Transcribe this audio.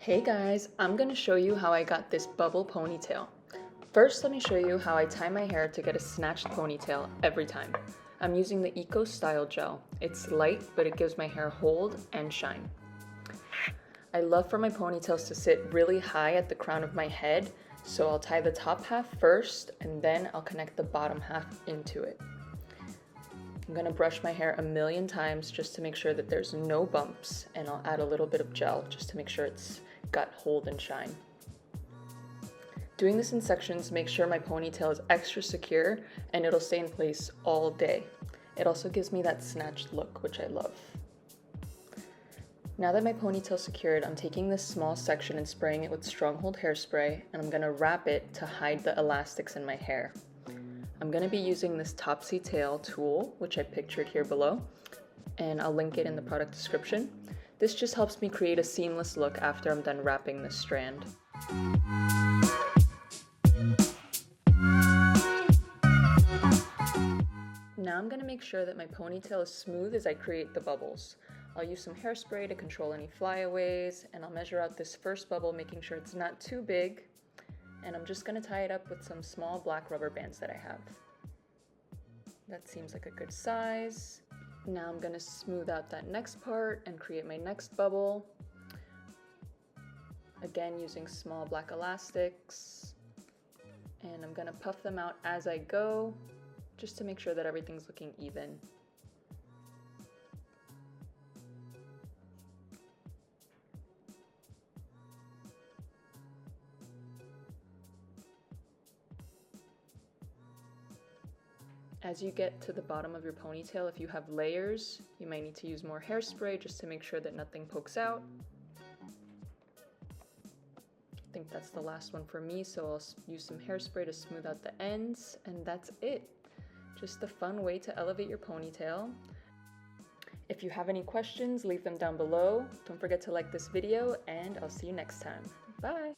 Hey guys, I'm gonna show you how I got this bubble ponytail. First, let me show you how I tie my hair to get a snatched ponytail every time. I'm using the Eco Style Gel. It's light, but it gives my hair hold and shine. I love for my ponytails to sit really high at the crown of my head, so I'll tie the top half first, and then I'll connect the bottom half into it. I'm gonna brush my hair a million times just to make sure that there's no bumps, and I'll add a little bit of gel just to make sure it's got hold and shine. Doing this in sections makes sure my ponytail is extra secure and it'll stay in place all day. It also gives me that snatched look, which I love. Now that my ponytail's secured, I'm taking this small section and spraying it with Stronghold hairspray, and I'm gonna wrap it to hide the elastics in my hair. I'm gonna be using this Topsy Tail tool, which I pictured here below, and I'll link it in the product description. This just helps me create a seamless look after I'm done wrapping this strand. Now I'm gonna make sure that my ponytail is smooth as I create the bubbles. I'll use some hairspray to control any flyaways, and I'll measure out this first bubble, making sure it's not too big. And I'm just gonna tie it up with some small black rubber bands that I have. That seems like a good size. Now I'm gonna smooth out that next part and create my next bubble. Again, using small black elastics. And I'm gonna puff them out as I go, just to make sure that everything's looking even. As you get to the bottom of your ponytail, if you have layers, you might need to use more hairspray just to make sure that nothing pokes out. I think that's the last one for me, so I'll use some hairspray to smooth out the ends, and that's it. Just a fun way to elevate your ponytail. If you have any questions, leave them down below. Don't forget to like this video, and I'll see you next time. Bye!